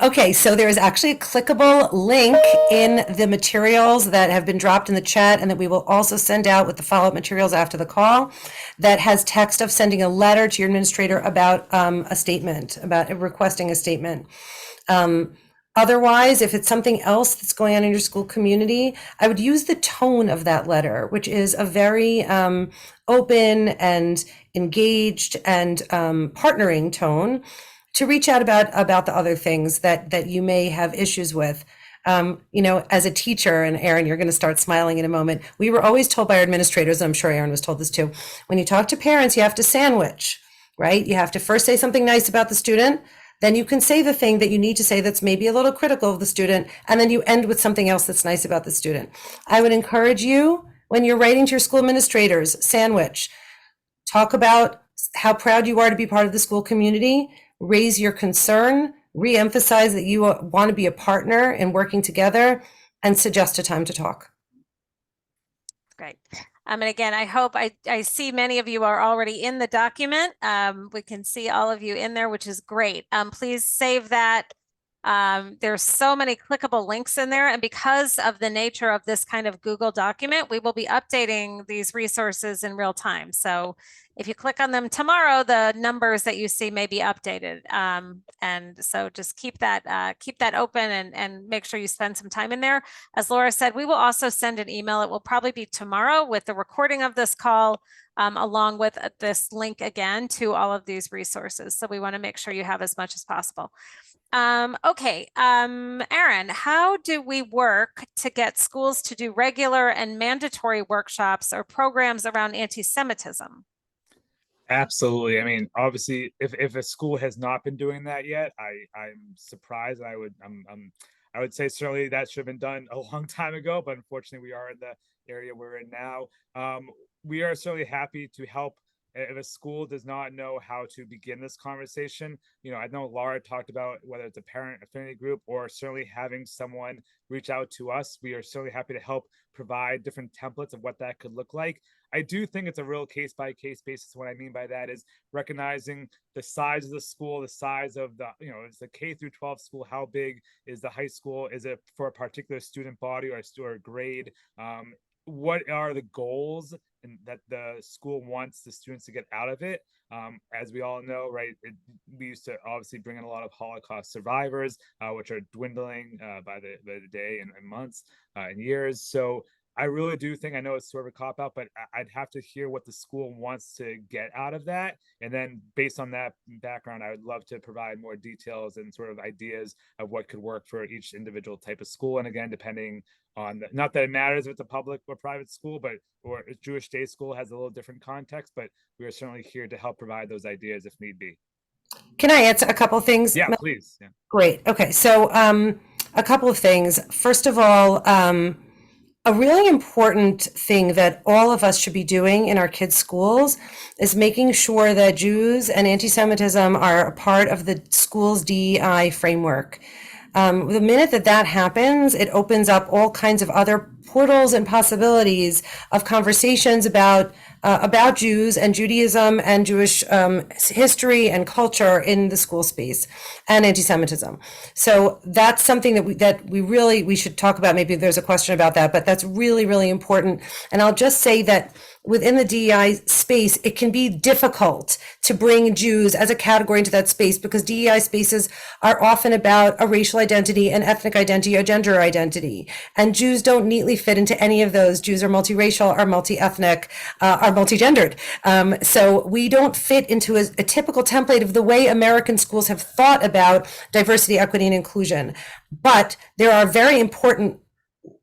Okay, so there is actually a clickable link in the materials that have been dropped in the chat, and that we will also send out with the follow-up materials after the call, that has text of sending a letter to your administrator about a statement, about requesting a statement. Otherwise, if it's something else that's going on in your school community, I would use the tone of that letter, which is a very open and engaged and partnering tone, to reach out about the other things that you may have issues with. As a teacher, and Aaron, you're going to start smiling in a moment, we were always told by our administrators, and I'm sure Aaron was told this too, when you talk to parents, you have to sandwich, right? You have to first say something nice about the student, then you can say the thing that you need to say that's maybe a little critical of the student, and then you end with something else that's nice about the student. I would encourage you, when you're writing to your school administrators, sandwich. Talk about how proud you are to be part of the school community, raise your concern, re-emphasize that you want to be a partner in working together, and suggest a time to talk. Great. And again, I hope I see many of you are already in the document. We can see all of you in there, which is great. Please save that. There's so many clickable links in there. And because of the nature of this kind of Google document, we will be updating these resources in real time. So if you click on them tomorrow, the numbers that you see may be updated. And so just keep that open and make sure you spend some time in there. As Laura said, we will also send an email. It will probably be tomorrow with the recording of this call, along with this link again to all of these resources. So we want to make sure you have as much as possible. Okay, Aaron, how do we work to get schools to do regular and mandatory workshops or programs around anti-Semitism? Absolutely. I mean, obviously, if a school has not been doing that yet, I'm surprised. I would say certainly that should have been done a long time ago, but unfortunately, we are in the area we're in now. We are certainly happy to help. If a school does not know how to begin this conversation, I know Laura talked about whether it's a parent affinity group or certainly having someone reach out to us. We are certainly happy to help provide different templates of what that could look like. I do think it's a real case-by-case basis. What I mean by that is recognizing the size of the school, the size of the, it's the K through 12 school. How big is the high school? Is it for a particular student body or a grade? What are the goals and that the school wants the students to get out of it? As we all know, right, we used to obviously bring in a lot of Holocaust survivors, which are dwindling by the day and months and years. So I really do think, I know it's sort of a cop-out, but I'd have to hear what the school wants to get out of that. And then based on that background, I would love to provide more details and sort of ideas of what could work for each individual type of school. And again, depending on not that it matters if it's a public or private school, or a Jewish day school has a little different context, but we are certainly here to help provide those ideas if need be. Can I answer a couple of things? Yeah, please. Yeah. Great. Okay. So a couple of things. First of all, a really important thing that all of us should be doing in our kids' schools is making sure that Jews and anti-Semitism are a part of the school's DEI framework. The minute that happens, it opens up all kinds of other portals and possibilities of conversations about Jews and Judaism and Jewish history and culture in the school space, and anti-Semitism. So that's something that we should talk about. Maybe there's a question about that, but that's really, really important. And I'll just say that within the DEI space, it can be difficult to bring Jews as a category into that space because DEI spaces are often about a racial identity, an ethnic identity, a gender identity. And Jews don't neatly fit into any of those. Jews are multiracial, are multi-ethnic, are multi-gendered. So we don't fit into a typical template of the way American schools have thought about diversity, equity, and inclusion. But there are very important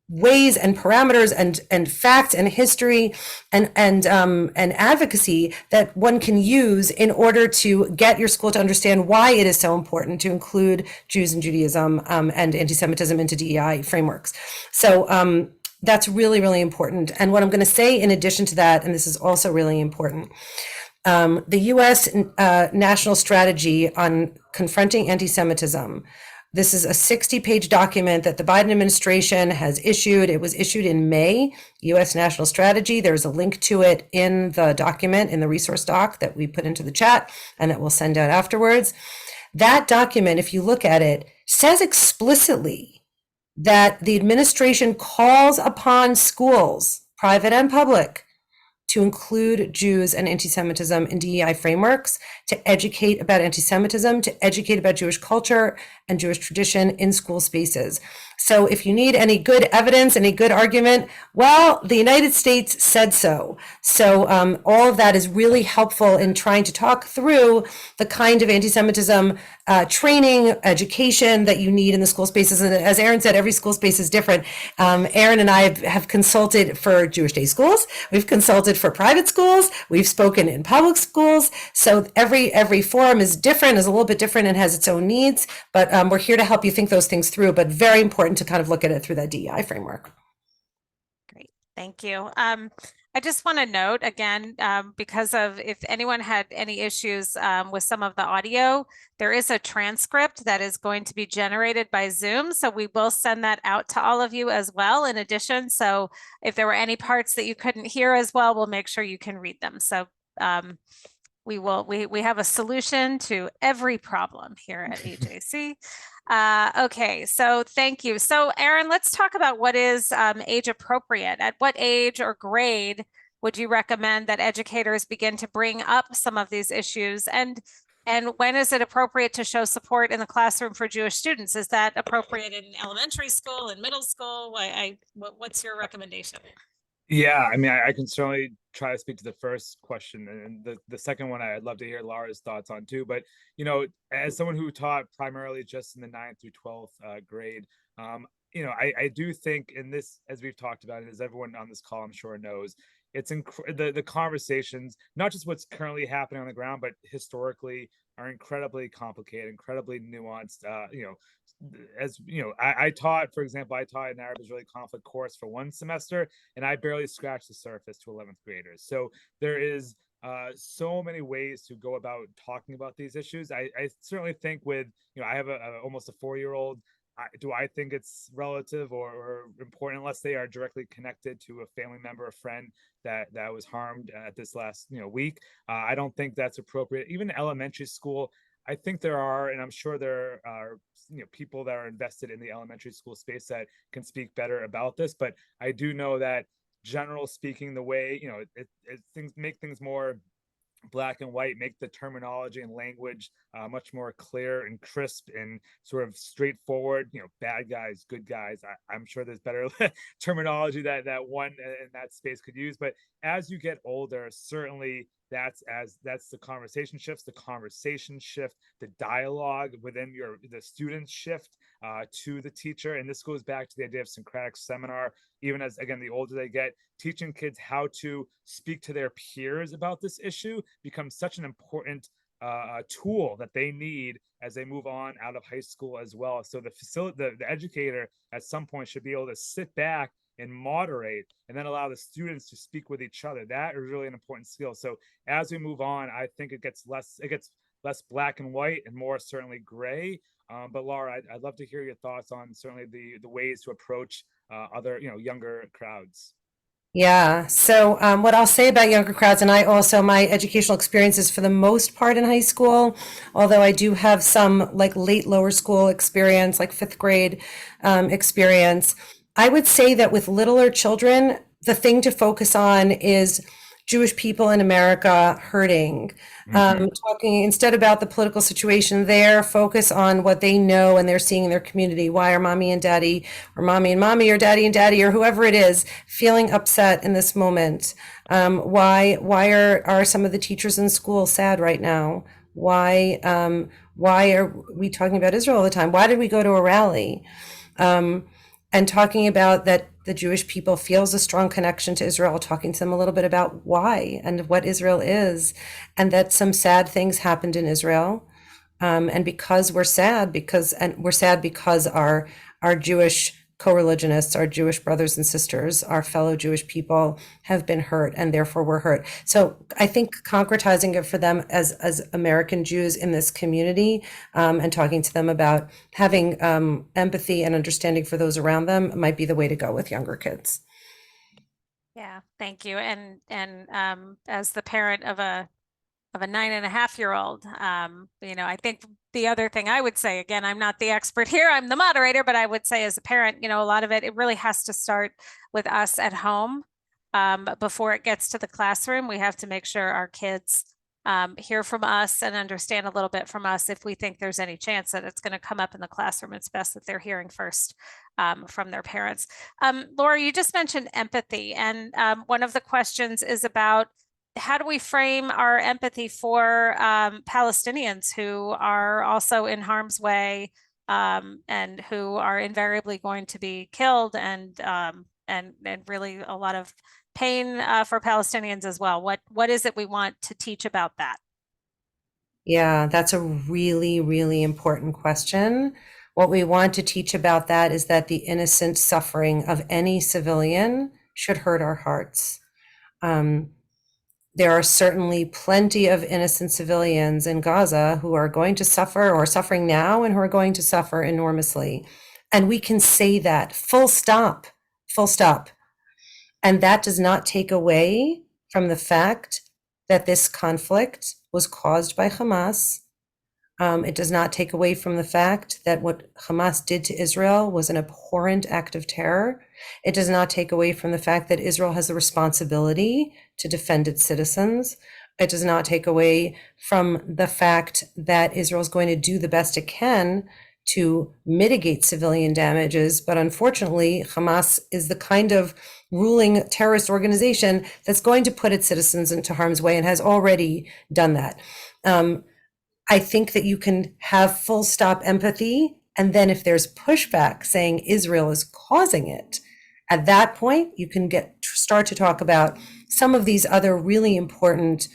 ways and parameters and facts and history and advocacy that one can use in order to get your school to understand why it is so important to include Jews and Judaism and anti-Semitism into DEI frameworks. So that's really, really important. And what I'm going to say in addition to that, and this is also really important, the U.S. National Strategy on Confronting Anti-Semitism. This is a 60-page document that the Biden administration has issued. It was issued in May, U.S. National Strategy. There's a link to it in the document, in the resource doc that we put into the chat and that we'll send out afterwards. That document, if you look at it, says explicitly that the administration calls upon schools, private and public, to include Jews and anti-Semitism in DEI frameworks, to educate about anti-Semitism, to educate about Jewish culture and Jewish tradition in school spaces. So if you need any good evidence, any good argument, well, the United States said so. So all of that is really helpful in trying to talk through the kind of anti-Semitism training, education that you need in the school spaces. And as Aaron said, every school space is different. Aaron and I have consulted for Jewish day schools. We've consulted for private schools. We've spoken in public schools. So every forum is different, is a little bit different, and has its own needs. But we're here to help you think those things through, but very important to kind of look at it through that DEI framework. Great, thank you. I just want to note again, because of if anyone had any issues with some of the audio, there is a transcript that is going to be generated by Zoom. So we will send that out to all of you as well in addition. So if there were any parts that you couldn't hear as well, we'll make sure you can read them. So we have a solution to every problem here at AJC. Okay, so thank you. So Aaron, let's talk about what is age appropriate. At what age or grade would you recommend that educators begin to bring up some of these issues? And when is it appropriate to show support in the classroom for Jewish students? Is that appropriate in elementary school and middle school? What's your recommendation? Yeah, I mean, I can certainly try to speak to the first question, and the second one I'd love to hear Laura's thoughts on too. But as someone who taught primarily just in the 9th through 12th grade, I do think in this, as we've talked about, and as everyone on this call I'm sure knows, it's the conversations, not just what's currently happening on the ground, but historically are incredibly complicated, incredibly nuanced. I taught, for example, I taught an Arab-Israeli conflict course for one semester, and I barely scratched the surface to 11th graders. So there is so many ways to go about talking about these issues. I certainly think with, I have almost a 4-year-old. Do I think it's relative or important unless they are directly connected to a family member, a friend that was harmed at this last week? I don't think that's appropriate. Even elementary school, I think there are, and I'm sure there are people that are invested in the elementary school space that can speak better about this. But I do know that, general speaking, the way things make things more black and white, make the terminology and language much more clear and crisp and sort of straightforward. Bad guys, good guys. I'm sure there's better terminology that one in that space could use. But as you get older, certainly that's the conversation shifts, the dialogue within the students shift to the teacher. And this goes back to the idea of Syncretic seminar. Even as, again, the older they get, teaching kids how to speak to their peers about this issue becomes such an important tool that they need as they move on out of high school as well. So the educator at some point should be able to sit back and moderate, and then allow the students to speak with each other. That is really an important skill. So as we move on, I think it gets less black and white and more certainly gray. But Laura, I'd love to hear your thoughts on certainly the ways to approach other younger crowds. Yeah. So what I'll say about younger crowds, and my educational experiences for the most part in high school, although I do have some like late lower school experience, like 5th grade experience, I would say that with littler children, the thing to focus on is Jewish people in America hurting. Talking instead about the political situation there, focus on what they know and they're seeing in their community. Why are mommy and daddy, or mommy and mommy, or daddy and daddy, or whoever it is, feeling upset in this moment? Why are some of the teachers in school sad right now? Why are we talking about Israel all the time? Why did we go to a rally? And talking about that the Jewish people feels a strong connection to Israel, talking to them a little bit about why and what Israel is, and that some sad things happened in Israel. And because we're sad, because our Jewish co-religionists, our Jewish brothers and sisters, our fellow Jewish people have been hurt, and therefore we're hurt. So I think concretizing it for them as American Jews in this community, and talking to them about having empathy and understanding for those around them might be the way to go with younger kids. Yeah, thank you. And as the parent of a 9.5-year-old, I think the other thing I would say, again, I'm not the expert here, I'm the moderator, but I would say as a parent, a lot of it really has to start with us at home. Before it gets to the classroom, we have to make sure our kids hear from us and understand a little bit from us if we think there's any chance that it's going to come up in the classroom. It's best that they're hearing first from their parents. Laura, you just mentioned empathy, and one of the questions is about how do we frame our empathy for Palestinians who are also in harm's way and who are invariably going to be killed, and really a lot of pain for Palestinians as well. What is it we want to teach about that? Yeah, that's a really, really important question. What we want to teach about that is that the innocent suffering of any civilian should hurt our hearts. There are certainly plenty of innocent civilians in Gaza who are going to suffer or suffering now and who are going to suffer enormously. And we can say that full stop, full stop. And that does not take away from the fact that this conflict was caused by Hamas. It does not take away from the fact that what Hamas did to Israel was an abhorrent act of terror. It does not take away from the fact that Israel has the responsibility to defend its citizens. It does not take away from the fact that Israel is going to do the best it can to mitigate civilian damages. But unfortunately, Hamas is the kind of ruling terrorist organization that's going to put its citizens into harm's way and has already done that. I think that you can have full stop empathy. And then if there's pushback saying Israel is causing it, at that point, you can start to talk about some of these other really important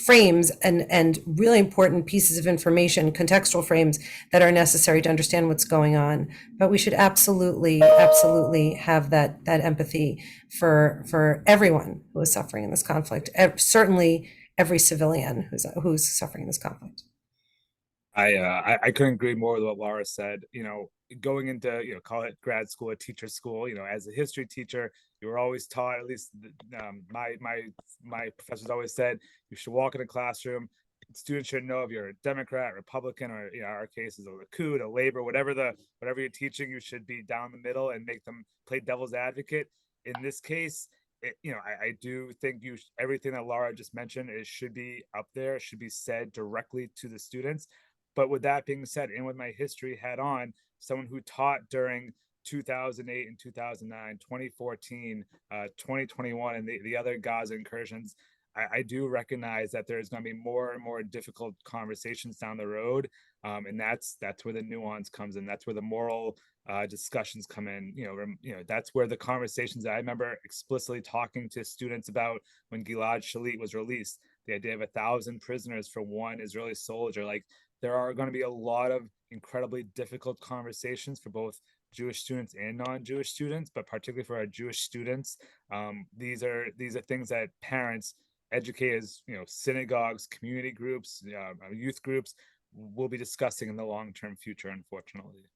frames and really important pieces of information, contextual frames that are necessary to understand what's going on. But we should absolutely have that empathy for everyone who is suffering in this conflict. Certainly every civilian who's suffering in this conflict. I couldn't agree more with what Laura said. Going into call it grad school or teacher school, as a history teacher, you were always taught, at least my professors always said, you should walk in a classroom. Students should know if you're a Democrat, Republican, or our case is a Likud, a Labor, whatever you're teaching, you should be down the middle and make them play devil's advocate. In this case, I do think everything that Laura just mentioned, it should be up there, it should be said directly to the students. But with that being said, and with my history hat on, someone who taught during 2008 and 2009, 2014, 2021, and the other Gaza incursions, I do recognize that there's going to be more and more difficult conversations down the road. And that's where the nuance comes in. That's where the moral discussions come in. That's where the conversations that I remember explicitly talking to students about when Gilad Shalit was released, the idea of 1,000 prisoners for one Israeli soldier. Like, there are going to be a lot of incredibly difficult conversations for both Jewish students and non-Jewish students, but particularly for our Jewish students. These are things that parents, educators, synagogues, community groups, youth groups will be discussing in the long-term future, unfortunately.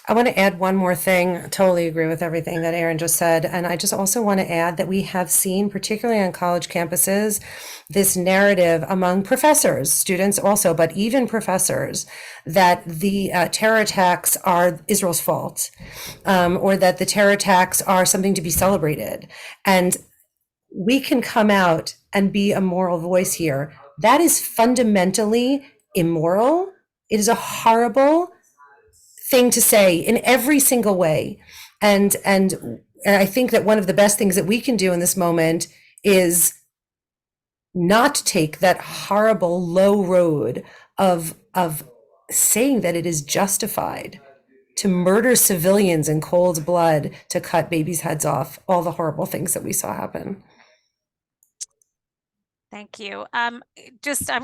I want to add one more thing. I totally agree with everything that Aaron just said. And I just also want to add that we have seen, particularly on college campuses, this narrative among professors, students also, but even professors, that the terror attacks are Israel's fault, or that the terror attacks are something to be celebrated. And we can come out and be a moral voice here. That is fundamentally immoral. It is a horrible thing to say in every single way. And I think that one of the best things that we can do in this moment is not take that horrible low road of saying that it is justified to murder civilians in cold blood, to cut babies' heads off, all the horrible things that we saw happen. Thank you. I'm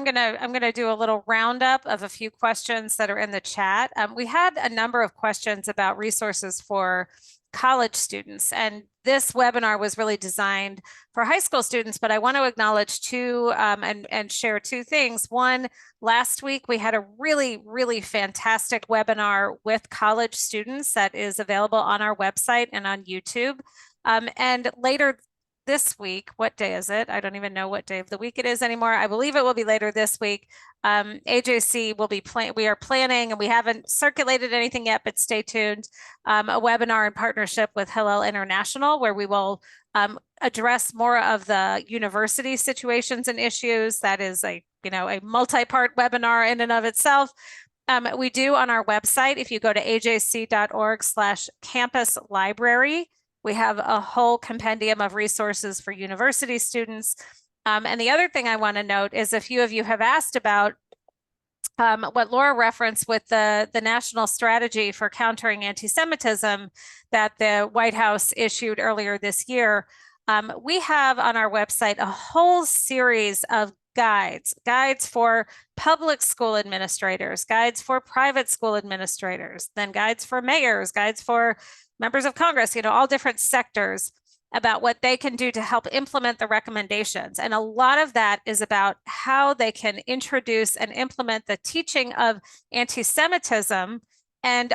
gonna do a little roundup of a few questions that are in the chat. We had a number of questions about resources for college students, and this webinar was really designed for high school students, but I want to acknowledge two and share two things. One, last week we had a really fantastic webinar with college students that is available on our website and on YouTube. And later this week, what day is it? I don't even know what day of the week it is anymore. I believe it will be later this week. AJC will be we are planning, and we haven't circulated anything yet, but stay tuned, a webinar in partnership with Hillel International, where we will address more of the university situations and issues. That is a a multi-part webinar in and of itself. We do on our website, if you go to ajc.org/campus library, we have a whole compendium of resources for university students. And the other thing I want to note is a few of you have asked about what Laura referenced with the national strategy for countering anti-Semitism that the White House issued earlier this year. We have on our website a whole series of guides for public school administrators, guides for private school administrators, then guides for mayors, guides for members of Congress, all different sectors about what they can do to help implement the recommendations. And a lot of that is about how they can introduce and implement the teaching of anti-Semitism and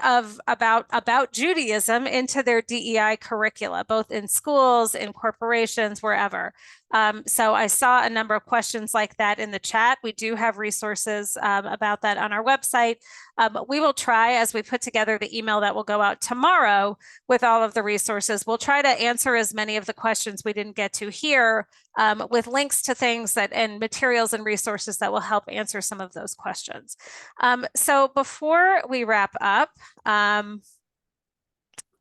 about Judaism into their DEI curricula, both in schools, in corporations, wherever. So I saw a number of questions like that in the chat. We do have resources about that on our website. We will try, as we put together the email that will go out tomorrow with all of the resources, we'll try to answer as many of the questions we didn't get to here with links to things and materials and resources that will help answer some of those questions. So before we wrap up, I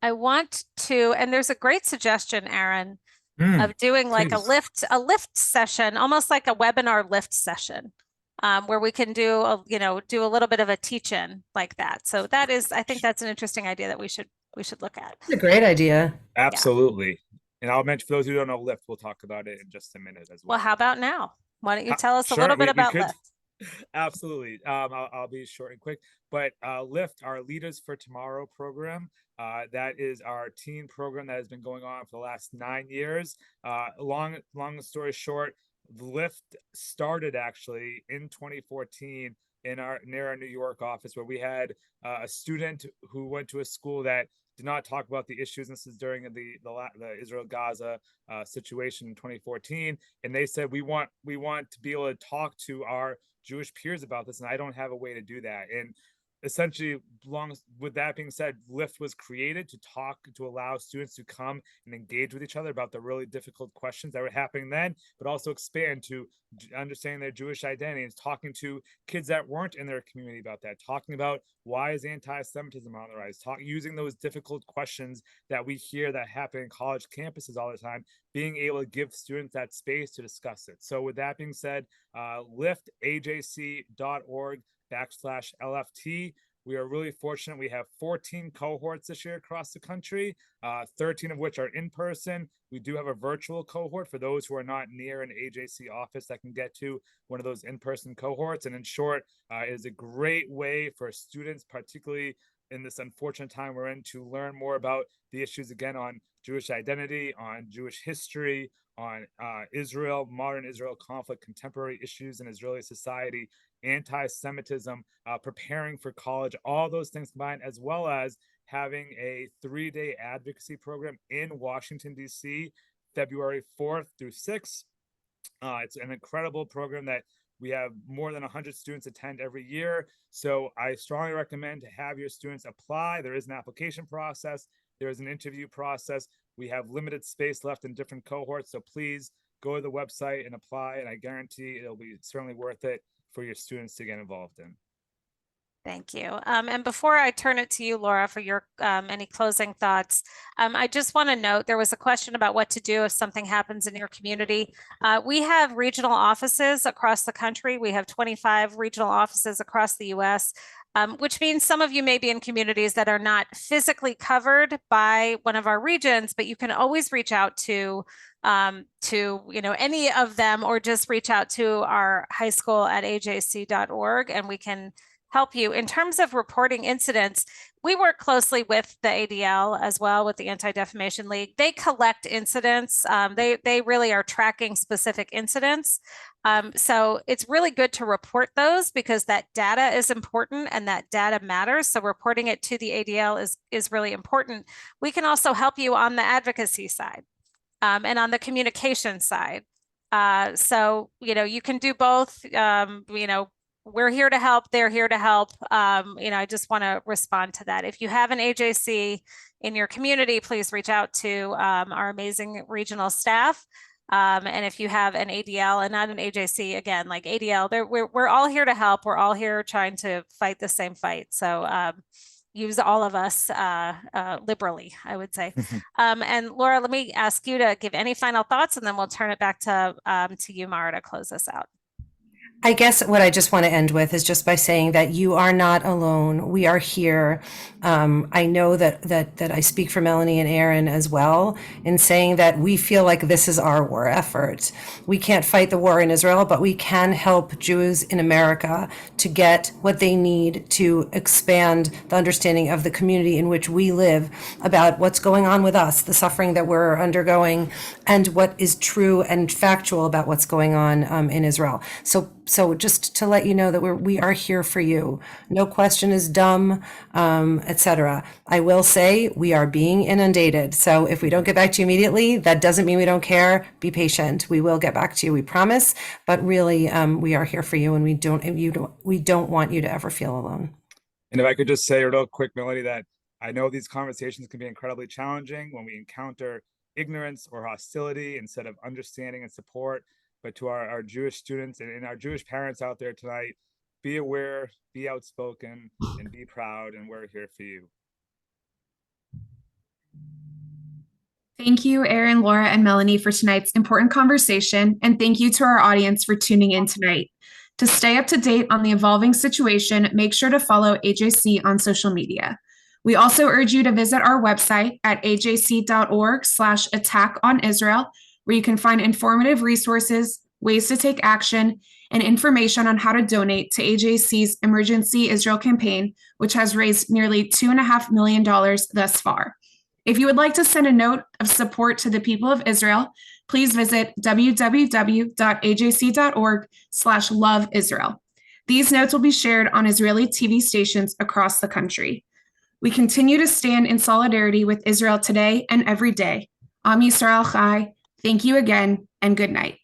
want to, and there's a great suggestion, Aaron, of doing like a lift session, almost like a webinar lift session, where we can do a little bit of a teach-in like that. So that is, I think that's an interesting idea that we should look at. It's a great idea. Absolutely. Yeah. And I'll mention, for those who don't know Lyft, we'll talk about it in just a minute as well. Well, how about now? Why don't you tell us a little bit about Lyft? Absolutely. I'll be short and quick, but Lyft, our Leaders for Tomorrow program, that is our teen program that has been going on for the last 9 years. Long story short, Lyft started actually in 2014 near our New York office, where we had a student who went to a school that did not talk about the issues. This is during the Israel-Gaza situation in 2014, and they said we want to be able to talk to our Jewish peers about this, and I don't have a way to do that. And essentially, with that being said, Lyft was created to allow students to come and engage with each other about the really difficult questions that were happening then, but also expand to understanding their Jewish identity and talking to kids that weren't in their community about that, talking about why is anti-Semitism on the rise, using those difficult questions that we hear that happen in college campuses all the time, being able to give students that space to discuss it. So with that being said, Lyft, ajc.org/LFT. We are really fortunate. We have 14 cohorts this year across the country, 13 of which are in person. We do have a virtual cohort for those who are not near an AJC office that can get to one of those in-person cohorts. And in short, it is a great way for students, particularly in this unfortunate time we're in, to learn more about the issues, again, on Jewish identity, on Jewish history, on Israel, modern Israel conflict, contemporary issues in Israeli society, anti-Semitism, preparing for college, all those things combined, as well as having a 3-day advocacy program in Washington, D.C., February 4th through 6th. It's an incredible program that we have more than 100 students attend every year. So I strongly recommend to have your students apply. There is an application process. There is an interview process. We have limited space left in different cohorts. So please go to the website and apply. And I guarantee it'll be certainly worth it for your students to get involved in. Thank you. And before I turn it to you, Laura, for your any closing thoughts, I just want to note there was a question about what to do if something happens in your community. We have regional offices across the country. We have 25 regional offices across the U.S., which means some of you may be in communities that are not physically covered by one of our regions, but you can always reach out to any of them, or just reach out to our high school at ajc.org, and we can help you. In terms of reporting incidents, we work closely with the ADL as well, with the Anti-Defamation League. They collect incidents. They really are tracking specific incidents. So it's really good to report those, because that data is important and that data matters. So reporting it to the ADL is really important. We can also help you on the advocacy side and on the communication side. So, you can do both. We're here to help. They're here to help. I just want to respond to that. If you have an AJC in your community, please reach out to our amazing regional staff. And if you have an ADL and not an AJC, again, like ADL, we're all here to help. We're all here trying to fight the same fight. So use all of us liberally, I would say. And Laura, let me ask you to give any final thoughts, and then we'll turn it back to you, Mara, to close us out. I guess what I just want to end with is just by saying that you are not alone. We are here. I know that I speak for Melanie and Aaron as well in saying that we feel like this is our war effort. We can't fight the war in Israel, but we can help Jews in America to get what they need to expand the understanding of the community in which we live about what's going on with us, the suffering that we're undergoing, and what is true and factual about what's going on in Israel. So just to let you know that we are here for you. No question is dumb, etc. I will say we are being inundated. So if we don't get back to you immediately, that doesn't mean we don't care. Be patient. We will get back to you. We promise. But really, we are here for you, and we don't want you to ever feel alone. And if I could just say real quick, Melanie, that I know these conversations can be incredibly challenging when we encounter ignorance or hostility instead of understanding and support. But to our Jewish students and our Jewish parents out there tonight, be aware, be outspoken, and be proud, and we're here for you. Thank you, Aaron, Laura, and Melanie, for tonight's important conversation, and thank you to our audience for tuning in tonight. To stay up to date on the evolving situation, make sure to follow AJC on social media. We also urge you to visit our website at ajc.org/attack-on-Israel, where you can find informative resources, ways to take action, and information on how to donate to AJC's Emergency Israel campaign, which has raised nearly $2.5 million thus far. If you would like to send a note of support to the people of Israel, please visit www.ajc.org/love-Israel. These notes will be shared on Israeli TV stations across the country. We continue to stand in solidarity with Israel today and every day. Am Yisrael Chai. Thank you again, and good night.